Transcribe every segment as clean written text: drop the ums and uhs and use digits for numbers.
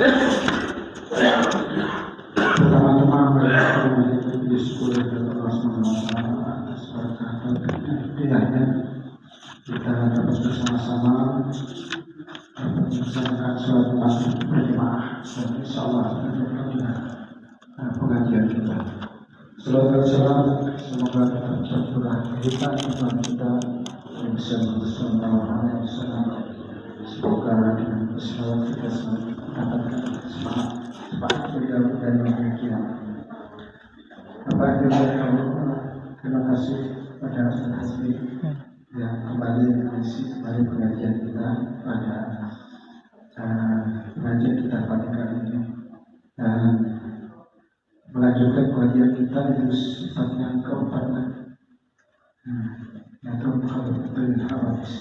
Pertama-tama bersyukur kepada Allah SWT atas berkat hidayahnya kita dapat bersama-sama melaksanakan sholat maghrib berjamaah dan insya Allah pengajian kita. Selamat salam, semoga tetap tercurah kehidupan Tuhan kita yang bisa Sallallahu Alaihi Wasallam. Semoga dengan berselawat kita mendapatkan semangat beliau dan demikian. Bapak Ibu terima kasih pada Ustaz Hasbi yang kembali mengisi kembali pengajian kita pada pengajian kita pada kali ini dan melanjutkan pengajian kita yang sifatnya keempat yaitu Mukhalafatul Hawadis.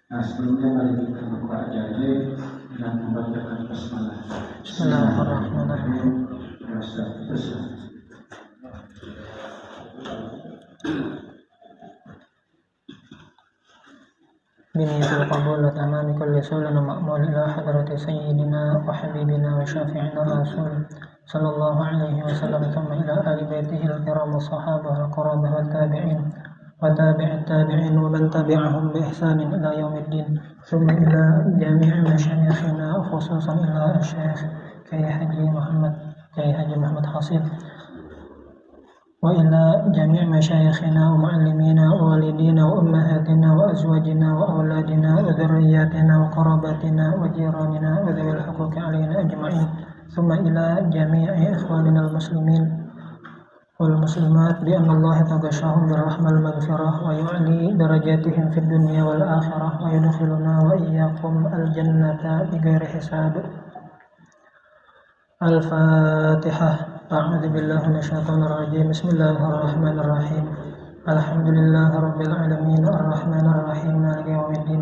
Nah sebelumnya mari kita buka ajaib dengan membacakan basmalah. Bismillahirrahmanirrahim. بنية القبول وتمام كل سول ومأمول إلى حضرة سيدنا وحبيبنا وشافعنا الرسول صلى الله عليه وسلم ثم إلى آل بيته الكرام والصحابة القرابة والتابعين وتابع التابعين ومن تبعهم بإحسان إلى يوم الدين ثم إلى جميع مشايخنا وخصوصا إلى الشيخ كي حجي محمد حصيب وإلى جميع مشايخنا ومعلمينا ووالدينا وأمهاتنا وأزواجنا وأولادنا وذرياتنا وقراباتنا وجيراننا وذوي الحقوق علينا أجمعين ثم إلى جميع إخواننا المسلمين والمسلمات بأن الله تغشاهم بالرحمة المغفرة ويعلي درجاتهم في الدنيا والآخرة ويدخلنا وإياكم الجنة بغير حساب. الفاتحة. أعوذ بالله من الشيطان الرجيم. بسم الله الرحمن الرحيم. الحمد لله رب العالمين الرحمن الرحيم مالك يوم الدين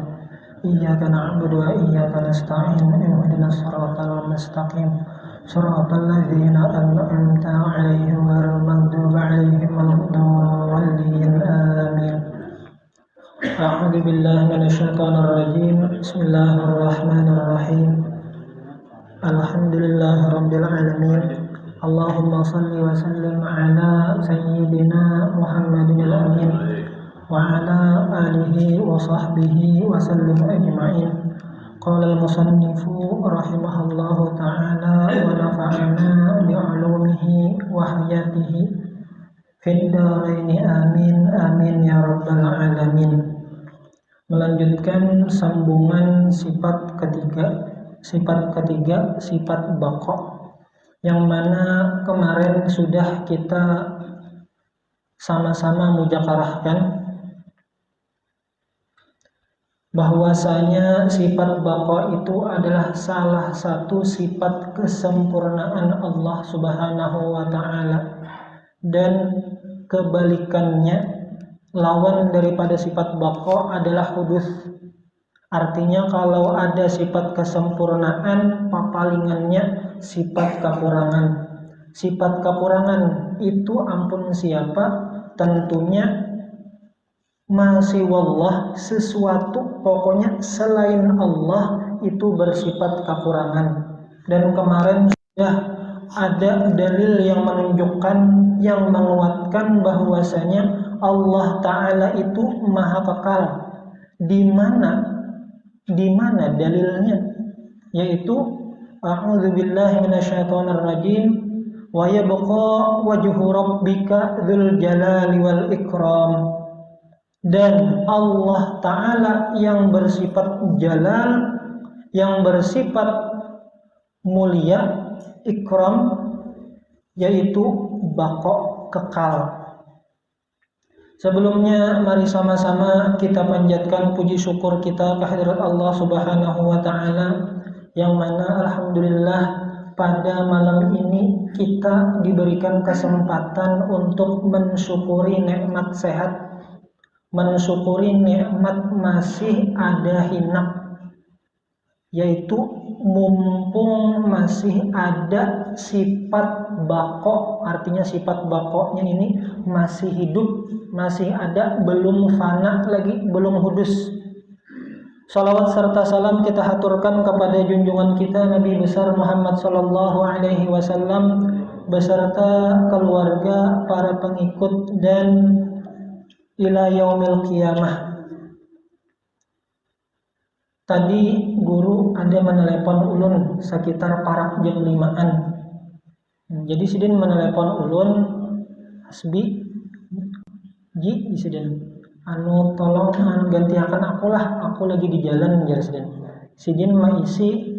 إياك نعبد وإياك نستعين اهدنا الصراط المستقيم صراط الذين أنعمت عليهم غير المغضوب عليهم ولا الضالين آمين. أعوذ بالله من الشيطان الرجيم. بسم الله الرحمن الرحيم. الحمد لله رب العالمين. اللهم صل وسلم على سيدنا محمد الأمين وعلى آله وصحبه وسلم أجمعين. قال المصنف رحمه الله تعالى ونفعنا بعلومه وحياته في الدارين آمين آمين يا رب العالمين. Melanjutkan sambungan sifat ketiga, sifat baqa, yang mana kemarin sudah kita sama-sama mujakarahkan bahwasanya sifat baqa itu adalah salah satu sifat kesempurnaan Allah Subhanahu wa Ta'ala, dan kebalikannya, lawan daripada sifat baqa adalah hudus. Artinya kalau ada sifat kesempurnaan, papalingannya sifat kekurangan. Sifat kekurangan itu ampun siapa? Tentunya masih wallah, sesuatu pokoknya selain Allah itu bersifat kekurangan. Dan kemarin sudah ada dalil yang menunjukkan, yang menguatkan bahwasanya Allah Ta'ala itu maha kekal. Di mana dalilnya? Yaitu a'udzu billahi minasyaitonir rajim wa yabqa wajhu rabbika dzul jalali wal ikram. Dan Allah Ta'ala yang bersifat jalal, yang bersifat mulia, ikram, yaitu baqa, kekal. Sebelumnya mari sama-sama kita panjatkan puji syukur kita kehadirat Allah Subhanahu wa Ta'ala, yang mana alhamdulillah pada malam ini kita diberikan kesempatan untuk mensyukuri nikmat sehat, mensyukuri nikmat masih ada hinak, yaitu mumpung masih ada sifat baqa, artinya sifat baqanya ini masih hidup, masih ada, belum fana lagi, belum hudus. Salawat serta salam kita haturkan kepada junjungan kita Nabi besar Muhammad sallallahu alaihi wasallam beserta keluarga, para pengikut dan ila yaumil qiyamah. Tadi guru ada menelepon ulun sekitar parak jam 5-an. Jadi sidin menelepon ulun, Hasbi ji sidin anu tolong gantiakan aku lagi di jalan jar sidin maisi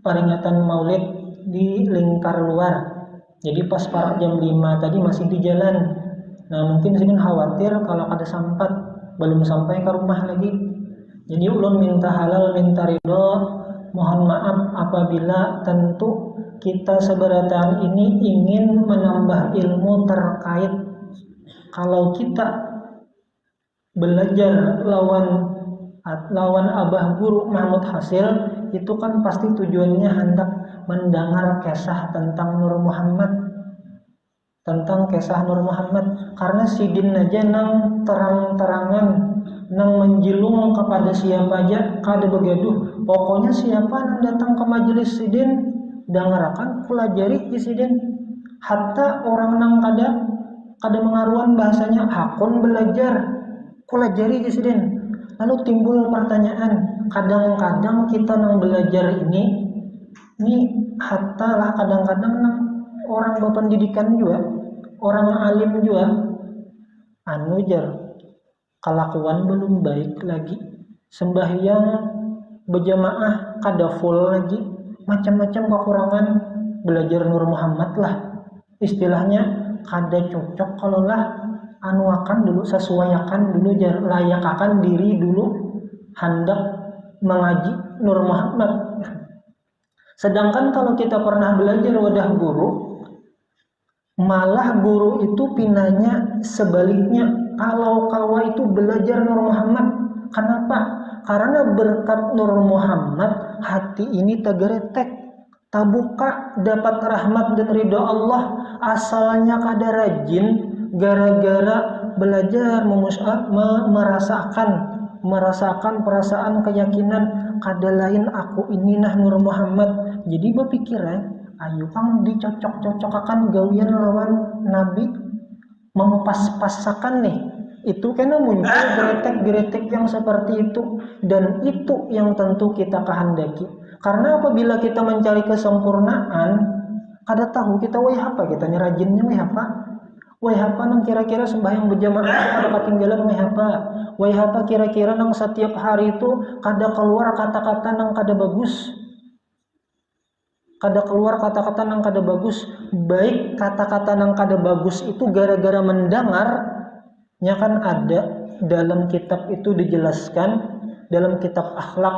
peringatan maulid di lingkar luar. Jadi pas parak jam 5 tadi masih di jalan. Nah mungkin sidin khawatir kalau ada sampat belum sampai ke rumah lagi. Jadi ulun minta halal minta ridho, mohon maaf apabila tentu kita seberataan ini ingin menambah ilmu terkait kalau kita belajar lawan Abah Guru Mahmud Hasil itu kan pasti tujuannya hendak mendengar kisah tentang Nur Muhammad, karena sidin aja nang terang-terangan nang menjilung kepada siapa aja kada begaduh, pokoknya siapa nang datang ke majelis sidin dengarakan pelajari di sidin, hatta orang nang kada mengaruan bahasanya hakun belajar pelajari di sidin. Lalu timbul pertanyaan, kadang-kadang kita nang belajar ini hatta lah kadang-kadang nang orang berpendidikan juga, orang alim juga kelakuan belum baik lagi, sembahyang berjamaah kada full lagi, macam-macam kekurangan. Belajar Nur Muhammad lah istilahnya kada cocok kalau lah anuakan dulu, sesuaikan dulu, layakakan diri dulu hendak mengaji Nur Muhammad. Sedangkan kalau kita pernah belajar wadah guru, malah guru itu pinanya sebaliknya, kalau kawa itu belajar Nur Muhammad. Kenapa? Karena berkat Nur Muhammad hati ini tegeretek, tabuka dapat rahmat dan ridho Allah. Asalnya kada rajin gara-gara belajar merasakan perasaan keyakinan kada lain aku ini nah Nur Muhammad. Jadi berpikir ayo kang dicocok-cocokakan gawian lawan Nabi, mempas-pasakan nih. Itu karena muncul geretek-geretek yang seperti itu, dan itu yang tentu kita kehendaki. Karena apabila kita mencari kesempurnaan, kada tahu kita apa kita rajinnya apa nang kira-kira sembahyang berjamaah kada ketinggalan apa kira-kira nang setiap hari itu kada keluar kata-kata nang kada bagus, baik kata-kata nang kada bagus itu gara-gara mendengarnya. Kan ada dalam kitab itu dijelaskan, dalam kitab akhlak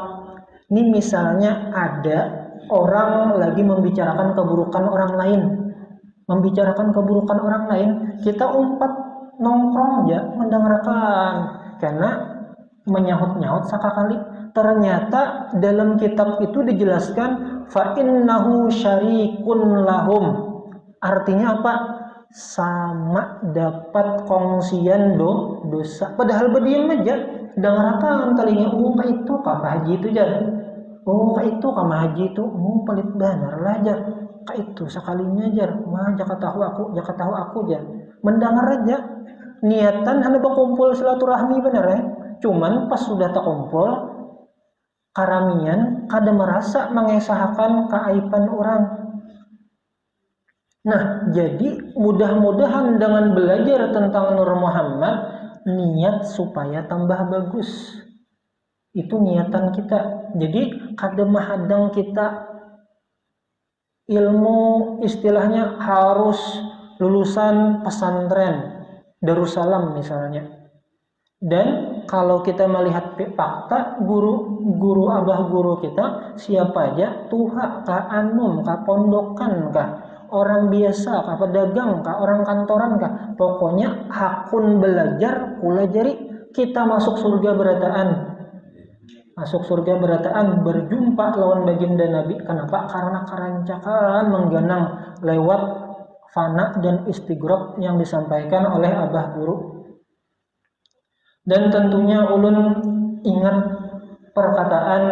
ini misalnya ada orang lagi membicarakan keburukan orang lain, kita umpat nongkrong aja mendengarkan, karena menyahut-nyahut sekali. Ternyata dalam kitab itu dijelaskan fa innahu syarikun lahum, artinya apa? Sama dapat kongsian dosa. Padahal berdiam aja dengarkan telinga, itu kama haji itu jar, itu kama haji itu pelit benar lah jar, itu sekalinya jar, jaka tahu aku jar, mendengar aja, niatan hanya berkumpul silaturahmi benar cuman pas sudah terkumpul karamian kada merasa mengesahkan keaiban orang. Nah, jadi mudah-mudahan dengan belajar tentang Nur Muhammad, niat supaya tambah bagus. Itu niatan kita. Jadi kada mahadang kita ilmu istilahnya harus lulusan pesantren Darussalam misalnya. Dan kalau kita melihat fakta, guru abah guru kita siapa aja, tuha kah, anum kah, pondokan kah, orang biasa kah, pedagang kah, orang kantoran kah, pokoknya hakun belajar kulajari, kita masuk surga berataan berjumpa lawan baginda Nabi. Kenapa? Karena kerancakan menggenang lewat fana dan istighraq yang disampaikan oleh abah guru. Dan tentunya ulun ingat perkataan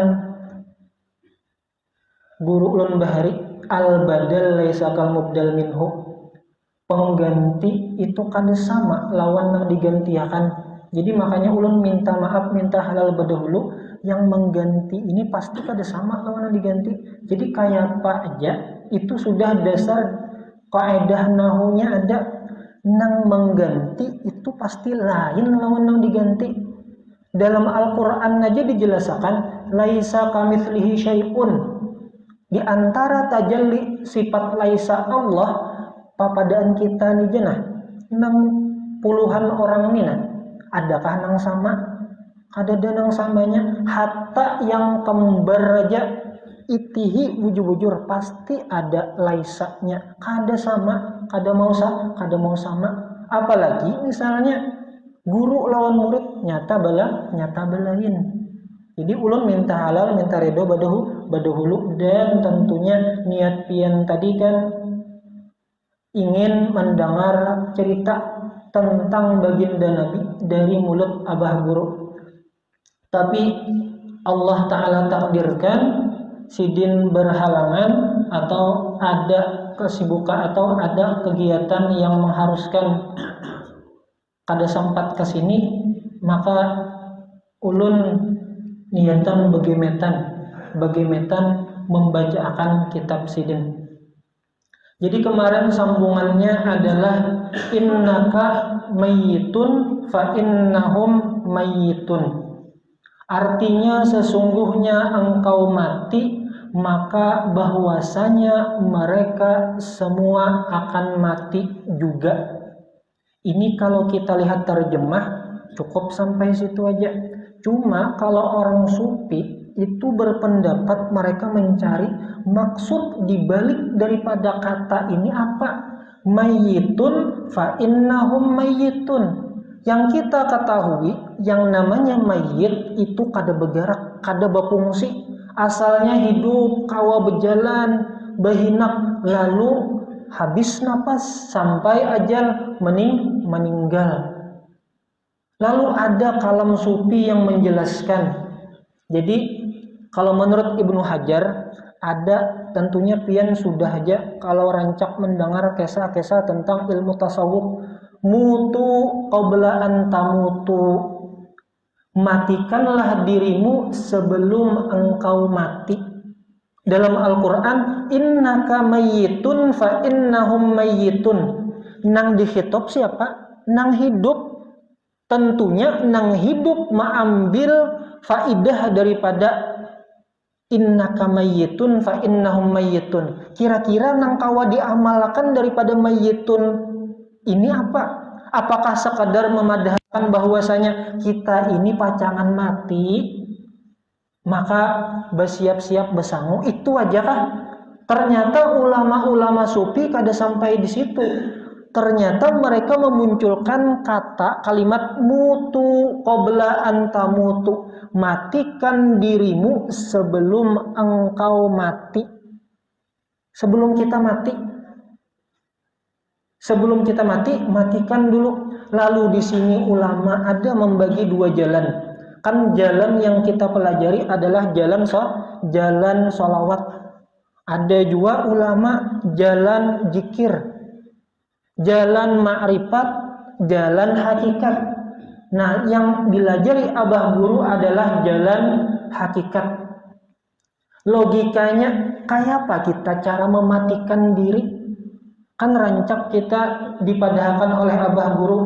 guru ulun bahari, al badal laisa kal mubdal minhu, pengganti itu kada sama lawan yang digantiakan. Jadi makanya ulun minta maaf, minta halal badahulu, yang mengganti ini pasti kada sama lawan yang diganti. Jadi kayak apa aja itu sudah dasar kaidah nahunya ada, nang mengganti itu pasti lain lawan yang diganti. Dalam Al-Qur'an aja dijelaskan laisa kamitslihi syai'un. Di antara tajalli sifat laisa Allah papadaan kita nih jenah nang puluhan orang ini nah, adakah nang sama? Kada ada nang samanya. Hatta yang kembar aja itihi bujur-bujur pasti ada laisanya, kada sama, kada mau sama. Apalagi misalnya guru lawan murid nyata belain. Jadi ulun minta halal, minta ridho badahulu, dan tentunya niat pian tadi kan ingin mendengar cerita tentang baginda Nabi dari mulut abah guru. Tapi Allah Ta'ala takdirkan sidin berhalangan atau ada kesibukan atau ada kegiatan yang mengharuskan kada sempat ke sini, maka ulun niatan bagemetan membacakan kitab sidin. Jadi kemarin sambungannya adalah innaka mayyitun fa innahum mayyitun. Artinya sesungguhnya engkau mati, maka bahwasanya mereka semua akan mati juga. Ini kalau kita lihat terjemah cukup sampai situ aja. Cuma kalau orang sufi itu berpendapat mereka mencari maksud dibalik daripada kata ini apa? Mayyitun fa innahum mayyitun. Yang kita ketahui yang namanya mayyit itu kada bergerak, kada berfungsi. Asalnya hidup, kawa berjalan, berhinak, lalu habis napas sampai ajal meninggal. Lalu ada kalam sufi yang menjelaskan. Jadi kalau menurut Ibnu Hajar ada, tentunya pian sudah aja kalau rancak mendengar kisah-kisah tentang ilmu tasawuf. Mutu qabla an tamutu, matikanlah dirimu sebelum engkau mati. Dalam Al-Quran innaka mayyitun fa innahum mayyitun. Nang dihitop siapa? Nang hidup. Tentunya nang hidup mengambil faidah daripada innaka mayyitun fa innahum mayyitun. Kira-kira nang kawa diamalkan daripada mayyitun ini apa? Apakah sekadar memadahkan bahwasanya kita ini pacangan mati, maka bersiap-siap besangu, itu aja kah? Ternyata ulama-ulama sufi kada sampai di situ. Ternyata mereka memunculkan kalimat mutu qabla an tamutu, matikan dirimu sebelum engkau mati. Sebelum kita mati, matikan dulu. Lalu di sini ulama ada membagi dua jalan. Kan jalan yang kita pelajari adalah jalan sholawat. Ada juga ulama jalan zikir, jalan ma'rifat, jalan hakikat. Nah, yang dilajari abah guru adalah jalan hakikat. Logikanya kayak apa kita cara mematikan diri? Kan rancak kita dipadahkan oleh abah guru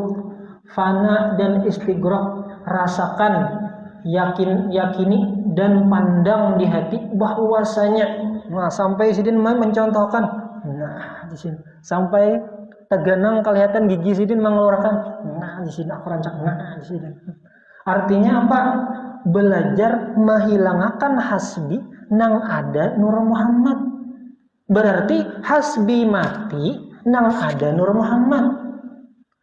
fana dan istighraq, rasakan, yakini dan pandang di hati bahwasanya. Nah, sampai sidin mencontohkan. Nah, di sini sampai teganang kelihatan gigi sidin mengeluarkan. Nah, di sini aku rancak. Nah, di sini. Artinya apa? Belajar menghilangkan hasbi nang ada Nur Muhammad. Berarti hasbi mati nang ada Nur Muhammad.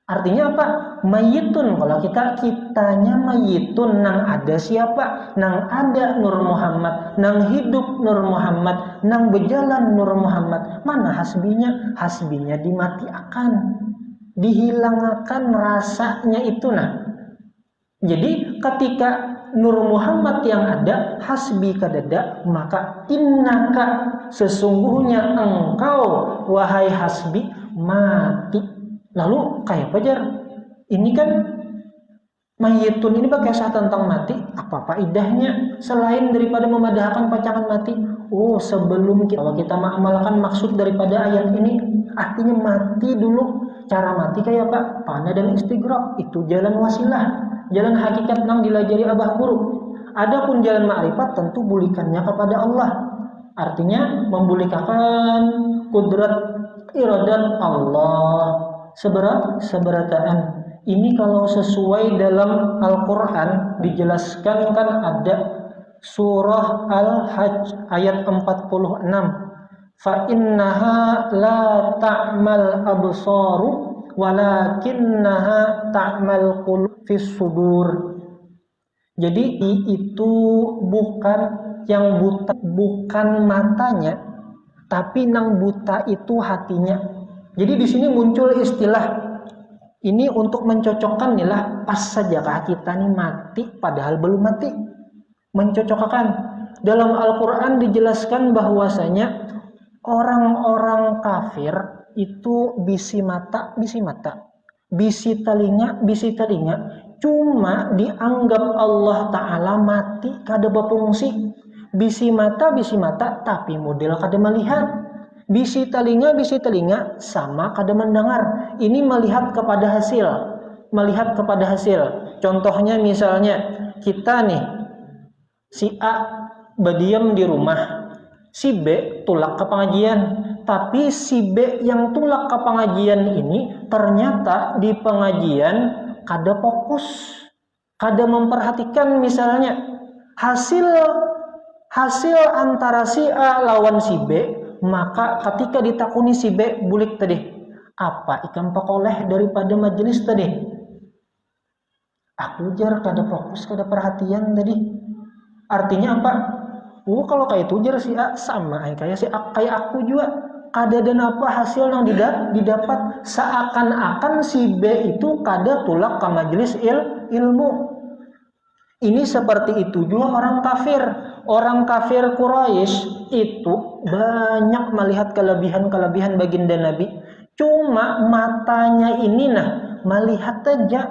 Artinya apa? Mayyitun. Kalau kitanya mayyitun, nang ada siapa? Nang ada Nur Muhammad, nang hidup Nur Muhammad, nang berjalan Nur Muhammad. Mana hasbinya? Hasbinya dimatikan, dihilangkan rasanya itu. Nah, jadi ketika Nur Muhammad yang ada hasbi kadada, maka innaka sesungguhnya engkau wahai hasbi mati. Lalu kayak pajar ini kan mayitun ini berkisah tentang mati, apa faedahnya selain daripada memadahkan pacangan mati? Oh, sebelum kita mengamalkan maksud daripada ayat ini, artinya mati dulu. Cara mati kayak apa? Fana dan istighraq, itu jalan wasilah, jalan hakikat nang dilajari abah guru. Adapun jalan ma'rifat tentu bulikannya kepada Allah. Artinya membulikakan kudrat iradat Allah seberataan. Ini kalau sesuai dalam Al-Quran dijelaskan kan ada surah Al-Hajj ayat 46. Fa innaha la ta'mal absaru walakinnaha ta'mal qulub fis sudur. Jadi itu bukan yang buta, bukan matanya, tapi nang buta itu hatinya. Jadi di sini muncul istilah ini untuk mencocokkan inilah pas sajakah kita nih mati padahal belum mati. Mencocokkan. Dalam Al-Quran dijelaskan bahwasanya orang-orang kafir itu bisi mata, bisi telinga, cuma dianggap Allah Ta'ala mati kada berfungsi. Bisi mata, tapi model kada melihat. Bisi telinga sama kada mendengar. Ini melihat kepada hasil. Contohnya misalnya kita nih, si A berdiam di rumah, si B tulak ke pengajian. Tapi si B yang tulak ke pengajian ini ternyata di pengajian kada fokus, kada memperhatikan misalnya hasil antara si A lawan si B. Maka ketika ditakuni si B bulik tadi, apa ikan pekoleh daripada majelis tadi? Aku jar kada fokus, kada perhatian tadi. Artinya apa? Kalau kayak itu jar si A sama kayak si A, kayak aku juga. Kada dan apa hasil yang didapat, seakan-akan si B itu kada tulak ke majelis ilmu. Ini seperti itu juga orang kafir. Orang kafir Quraisy itu banyak melihat kelebihan-kelebihan baginda Nabi. Cuma matanya ini melihat saja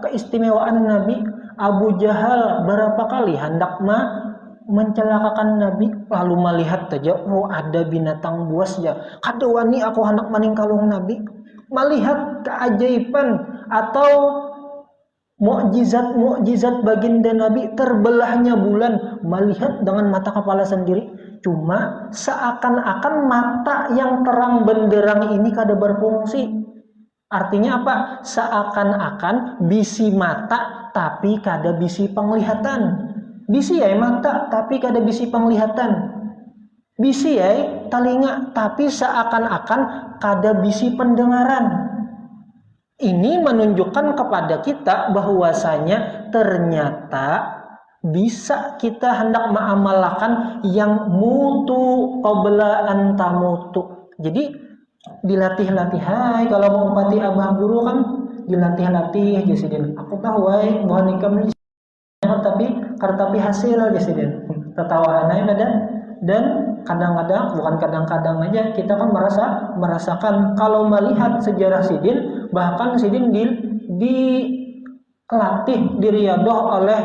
keistimewaan Nabi. Abu Jahal berapa kali hendak mencelakakan Nabi, lalu melihat saja, ada binatang buas ya. Kada wani aku hendak meninggalkan Nabi. Melihat keajaiban atau mukjizat baginda Nabi, terbelahnya bulan, melihat dengan mata kepala sendiri. Cuma seakan-akan mata yang terang benderang ini kada berfungsi. Artinya apa? Seakan-akan bisi mata tapi kada bisi penglihatan. Bisi ya mata tapi kada bisi penglihatan. Bisi ya telinga tapi seakan-akan kada bisi pendengaran. Ini menunjukkan kepada kita bahwasanya ternyata bisa kita hendak mengamalkan yang mutu qabla an tamutu. Jadi dilatih-latih, hai kalau mau umpati abah guru kan dilatih-latih jasidin. Aku tahu hai bahwa nikam tapi hasil jasidin. Tertawaan aja dan kadang-kadang, bukan kadang-kadang aja, kita kan merasakan kalau melihat sejarah Sidin, bahkan Sidin dilatih, diriadoh oleh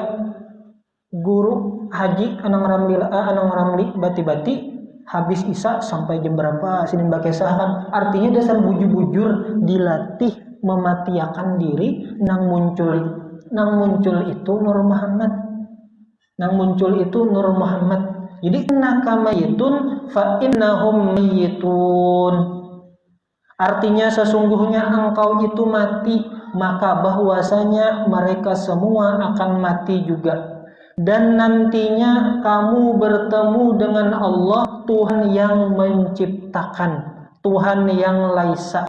guru haji Anang Ramli bati-bati habis isya sampai jam berapa Sidin bakesah kan. Artinya dasar bujur-bujur dilatih mematiakan diri nang muncul itu Nur Muhammad. Jadi innaka mayitun fa innahum mayitun. Artinya sesungguhnya engkau itu mati, maka bahwasanya mereka semua akan mati juga. Dan nantinya kamu bertemu dengan Allah, Tuhan yang menciptakan, Tuhan yang laisa.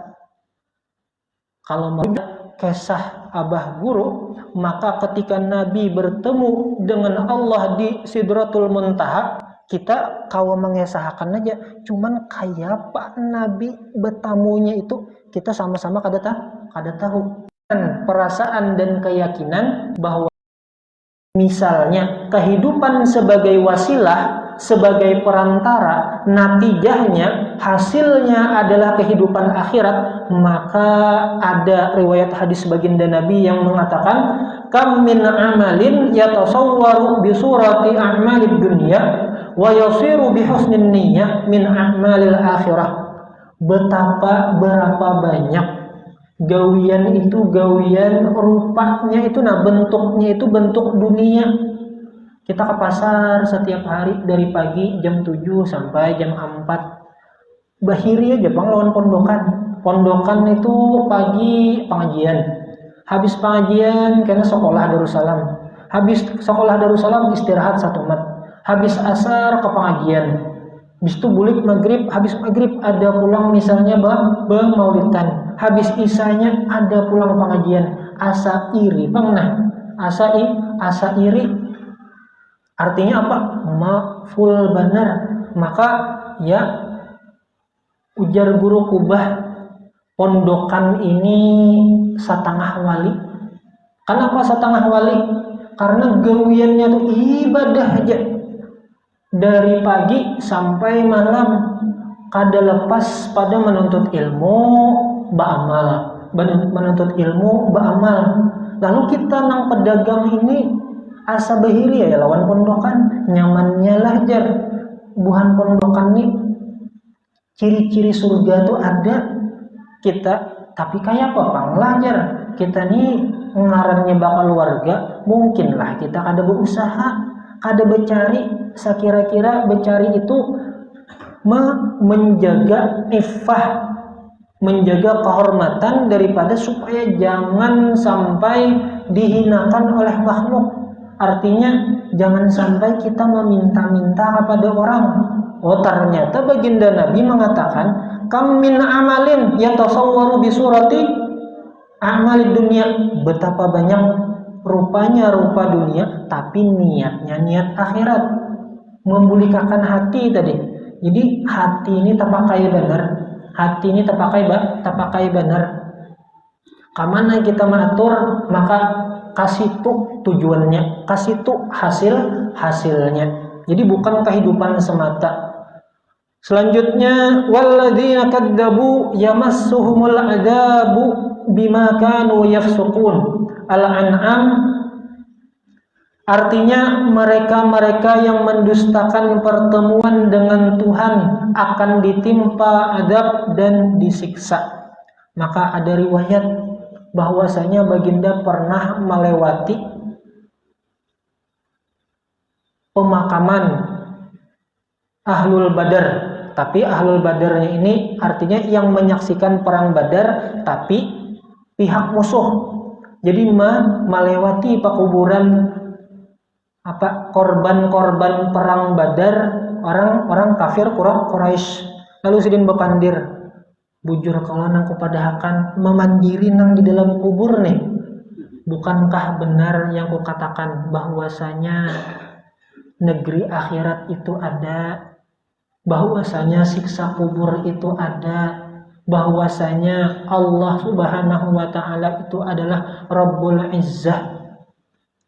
Kalau mau kisah abah guru, maka ketika Nabi bertemu dengan Allah di Sidratul Muntaha, kita kawa mengesahkan aja, cuman kayak Pak Nabi bertamunya itu kita sama-sama kada tahu. Dan perasaan dan keyakinan bahwa Misalnya kehidupan sebagai wasilah, sebagai perantara, natijahnya, hasilnya adalah kehidupan akhirat, maka ada riwayat hadis baginda Nabi yang mengatakan, kam min amalin yatasawwaru bi surati a'malid dunya wa yasiru bi husnin niyyah min a'malil akhirah. Berapa banyak gawian itu gawian rupanya itu, nah bentuknya itu bentuk dunia. Kita ke pasar setiap hari dari pagi jam 7 sampai jam 4. Bahiri aja Bang lawan pondokan. Pondokan itu pagi pengajian. Habis pengajian karena sekolah Darussalam. Habis sekolah Darussalam istirahat 1 mat. Habis asar ke pengajian. Habis itu bulik maghrib, habis maghrib ada pulang misalnya maulidan. Habis isanya ada pulang pengajian. Asa iri Bang, nah asa iri artinya apa? Full benar. Maka ya ujar guru kubah, pondokan ini setengah wali. Kenapa setengah wali? Karena gawiannya tuh ibadah aja. Dari pagi sampai malam kada lepas pada menuntut ilmu, beramal, menuntut ilmu, beramal. Lalu kita nang pedagang ini asa bahiri ya lawan pondokan, nyamannya lahjar. Buhan pondokan nih ciri-ciri surga tuh ada kita, tapi kayak apa Bang lahjar? Kita nih ngarannya bakal warga, mungkinlah kita kada berusaha, kada becari. Sekira-kira becari itu menjaga iffah, menjaga kehormatan daripada supaya jangan sampai dihinakan oleh makhluk. Artinya jangan sampai kita meminta-minta kepada orang. Oh ternyata baginda Nabi mengatakan, kam min amalin yatasawwaru bi surati a'malid dunya. Betapa banyak rupanya rupa dunia, tapi niatnya niat akhirat. Membulikakan hati tadi. Jadi hati ini terpakai benar. Hati ini terpakai benar. Kamana kita mengatur, maka kasih tuh tujuannya, kasih tuh hasilnya. Jadi bukan kehidupan semata. Selanjutnya, walladzina kadzabu yamassuhumul adzabu bima kanu yafsukun. Al-An'am. Artinya mereka-mereka yang mendustakan pertemuan dengan Tuhan akan ditimpa adab dan disiksa. Maka ada riwayat bahwasanya baginda pernah melewati pemakaman Ahlul Badar. Tapi Ahlul Badarnya ini artinya yang menyaksikan perang Badar tapi pihak musuh. Jadi melewati pekuburan korban-korban perang Badar, orang kafir Quraisy. Lalu sidin bepandir, bujur kalau nang kupadahakan memandiri nang di dalam kubur nih. Bukankah benar yang kukatakan bahwasanya negeri akhirat itu ada, bahwasanya siksa kubur itu ada, bahwasanya Allah Subhanahu wa taala itu adalah Rabbul Izzah.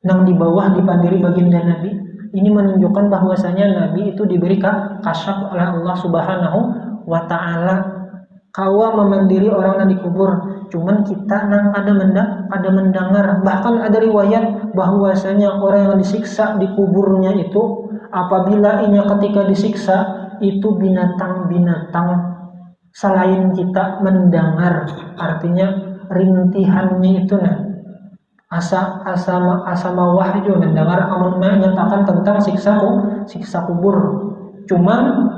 Nang di bawah dipandiri baginda Nabi, ini menunjukkan bahwasanya Nabi itu diberi kasyaf oleh Allah Subhanahu wa taala. Kawa memandiri orang yang dikubur, cuman kita nang ada mendengar. Bahkan ada riwayat bahwasanya orang yang disiksa di kuburnya itu apabila inya ketika disiksa itu binatang-binatang selain kita mendengar. Artinya rintihannya itu asa mawah juga mendengar amun menyatakan tentang siksa kubur. Cuman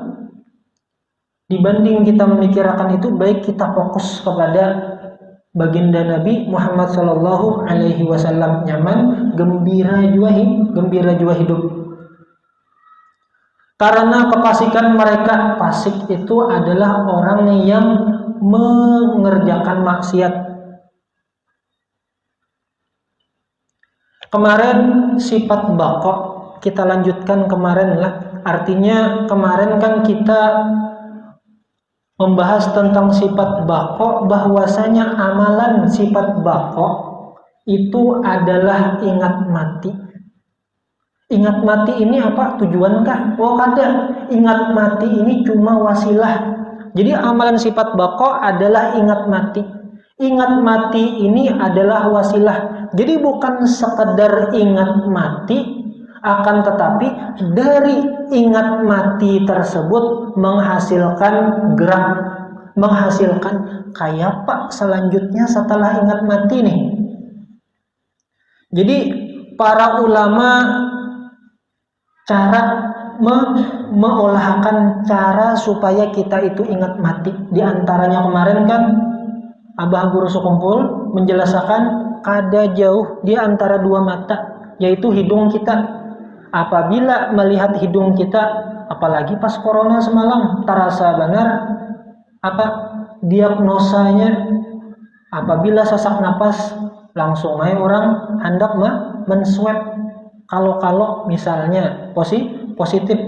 dibanding kita memikirkan itu, baik kita fokus kepada baginda Nabi Muhammad Sallallahu Alaihi Wasallam, nyaman, gembira jua hidup. Karena kefasikan mereka, fasik itu adalah orang yang mengerjakan maksiat. Kemarin sifat baqo kita lanjutkan kemarin lah. Artinya kemarin kan kita membahas tentang sifat baqo, bahwasanya amalan sifat baqo itu adalah ingat mati. Ingat mati ini apa tujuankah? Oh kada. Ingat mati ini cuma wasilah. Jadi amalan sifat baqo adalah ingat mati. Ingat mati ini adalah wasilah. Jadi bukan sekedar ingat mati, akan tetapi dari ingat mati tersebut menghasilkan gerak, menghasilkan kayak apa selanjutnya setelah ingat mati nih. Jadi para ulama cara mengolahkan cara supaya kita itu ingat mati. Di antaranya kemarin kan Abah Guru Sekumpul menjelaskan kada jauh di antara dua mata, yaitu hidung kita. Apabila melihat hidung kita, apalagi pas corona semalam, terasa benar apa diagnosanya. Apabila sesak napas, langsung aja orang hendak menswab. Kalau misalnya positif.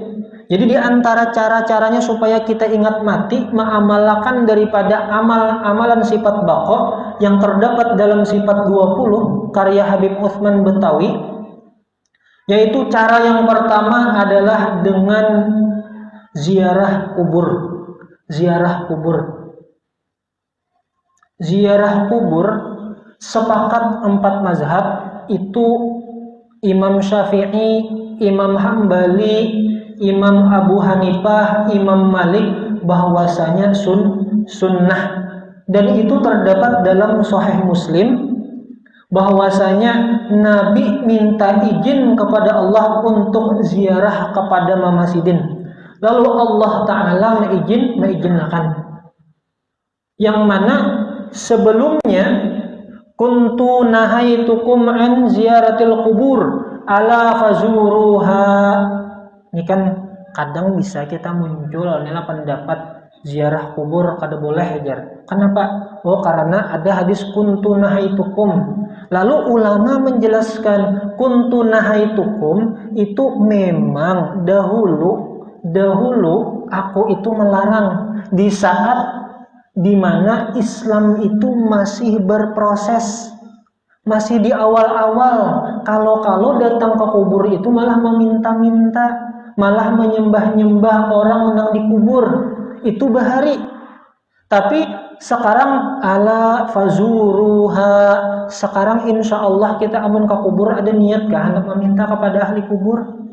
Jadi di antara cara-caranya supaya kita ingat mati, mengamalkan daripada amalan sifat baqo yang terdapat dalam sifat 20 karya Habib Utsman Betawi, yaitu cara yang pertama adalah dengan ziarah kubur. Ziarah kubur sepakat 4 mazhab itu Imam Syafi'i, Imam Hambali, Imam Abu Hanifah, Imam Malik bahwasanya sunnah, dan itu terdapat dalam Sahih Muslim bahwasanya Nabi minta izin kepada Allah untuk ziarah kepada Mama Sidin, lalu Allah Ta'ala mengizinkan, yang mana sebelumnya kuntu nahaitukum an ziyaratil kubur ala fazuruha. Ini kan kadang bisa kita muncul adalah pendapat ziarah kubur kada boleh ajar. Kenapa? Oh karena ada hadis kuntu nahaitukum. Lalu ulama menjelaskan kuntu nahaitukum itu memang dahulu aku itu melarang di saat dimana Islam itu masih berproses, masih di awal-awal. Kalau datang ke kubur itu malah meminta-minta, malah menyembah-nyembah orang yang dikubur, itu bahari. Tapi sekarang ala fazuruha, sekarang insya Allah kita amun ke kubur ada niat gak hendak meminta kepada ahli kubur?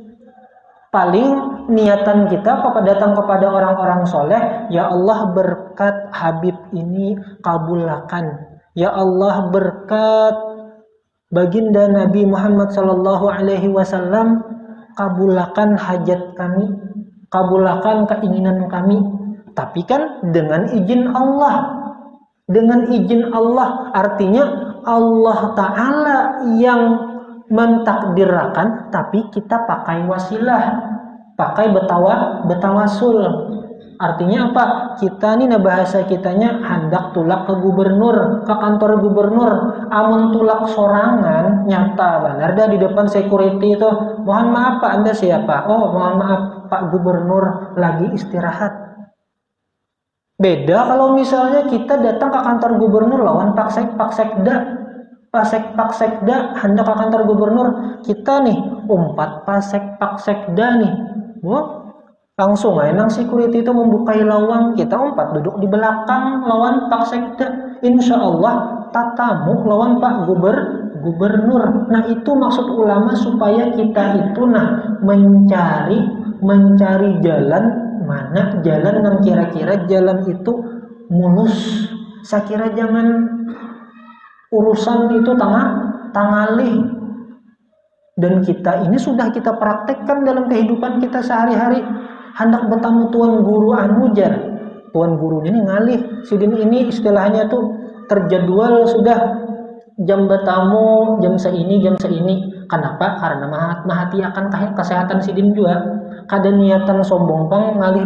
Paling niatan kita datang kepada orang-orang soleh, ya Allah berkat Habib ini kabulkan, ya Allah berkat baginda Nabi Muhammad Sallallahu Alaihi Wasallam kabulkan hajat kami, kabulkan keinginan kami. Tapi kan dengan izin Allah, artinya Allah Ta'ala yang mentakdirkan, tapi kita pakai wasilah, pakai betawasul. Artinya apa? Kita nih bahasa kitanya hendak tulak ke gubernur, ke kantor gubernur. Amun tulak sorangan nyata benar dah di depan security itu. Mohon maaf Pak, Anda siapa? Oh, mohon maaf Pak Gubernur lagi istirahat. Beda kalau misalnya kita datang ke kantor gubernur lawan Pak Sekda hendak ke kantor gubernur, kita nih umpat Pak Sekda nih, langsung aja nang security itu membukai lawang, kita umpat duduk di belakang lawan Pak Sekda, insya Allah tatamu lawan Pak Gubernur. Nah itu maksud ulama supaya kita itu mencari jalan, mana jalan yang kira-kira jalan itu mulus. Saya kira jangan urusan itu tangalih. Dan kita ini sudah kita praktekkan dalam kehidupan kita sehari-hari. Hendak bertamu tuan guru anujar, tuan gurunya ini ngalih. Sidin ini istilahnya tuh terjadwal sudah jam bertamu jam seini. Kenapa? Karena mahati akan kesehatan sidin juga. Kada niatan sombong pang ngalih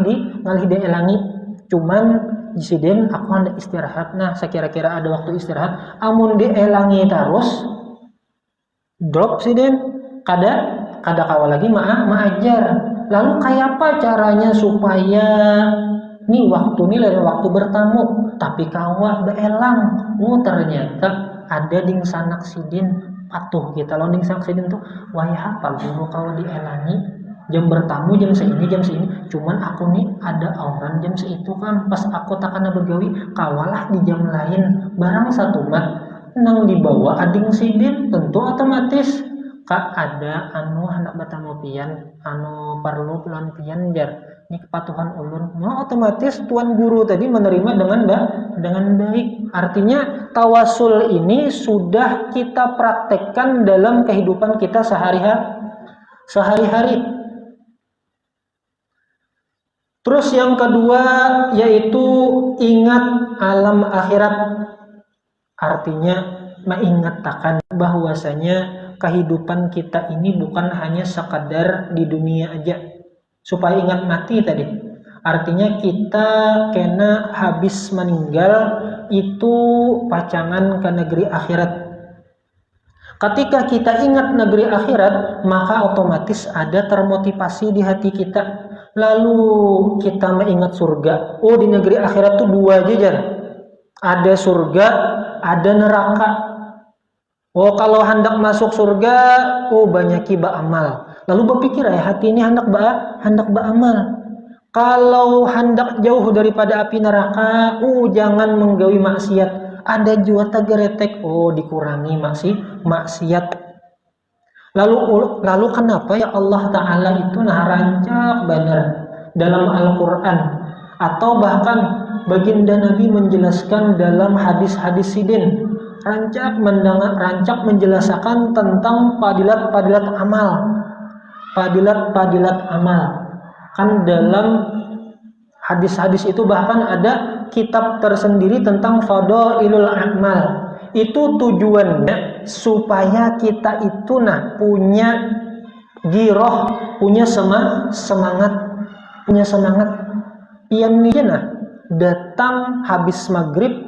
dia elangi. Cuman sidin aku hendak istirahat. Nah, saya kira-kira ada waktu istirahat. Amun dia elangi terus drop sidin. Kada kawal lagi maajar. Lalu kayak apa caranya supaya nih waktu ini lain waktu bertamu tapi kawa beelang. Oh ternyata ada ding sanak sidin patuh kita launding saksiden tuh wah apa guru kalau dielangi jam bertamu jam segini cuman aku nih ada auran jam seitu kan pas aku takana begawi kawalah di jam lain barang satu mat nang dibawa ading sidin tentu otomatis kak ada anu hendak bertamu pian anu perlu pelan pian jar ini kepatuhan ulun otomatis tuan guru tadi menerima dengan baik. Artinya tawasul ini sudah kita praktekkan dalam kehidupan kita sehari-hari. Terus yang kedua yaitu ingat alam akhirat. Artinya mengingatkan bahwasanya kehidupan kita ini bukan hanya sekadar di dunia aja. Supaya ingat mati tadi. Artinya kita kena habis meninggal itu pacangan ke negeri akhirat. Ketika kita ingat negeri akhirat, maka otomatis ada termotivasi di hati kita. Lalu kita mengingat surga. Oh, di negeri akhirat tuh dua jajar. Ada surga, ada neraka. Oh, kalau hendak masuk surga, oh banyak beramal. Lalu berpikir hati ini hendak beramal. Kalau hendak jauh daripada api neraka, jangan menggawi maksiat. Ada juata geretek, dikurangi maksiat. Lalu kenapa ya Allah Ta'ala itu rancak benar dalam Al-Quran atau bahkan baginda Nabi menjelaskan dalam hadis-hadis sidin rancak menjelaskan tentang padilat amal. Kan dalam hadis-hadis itu bahkan ada kitab tersendiri tentang fadailul amal. Itu tujuannya supaya kita itu punya giroh, punya semangat. Pian datang habis maghrib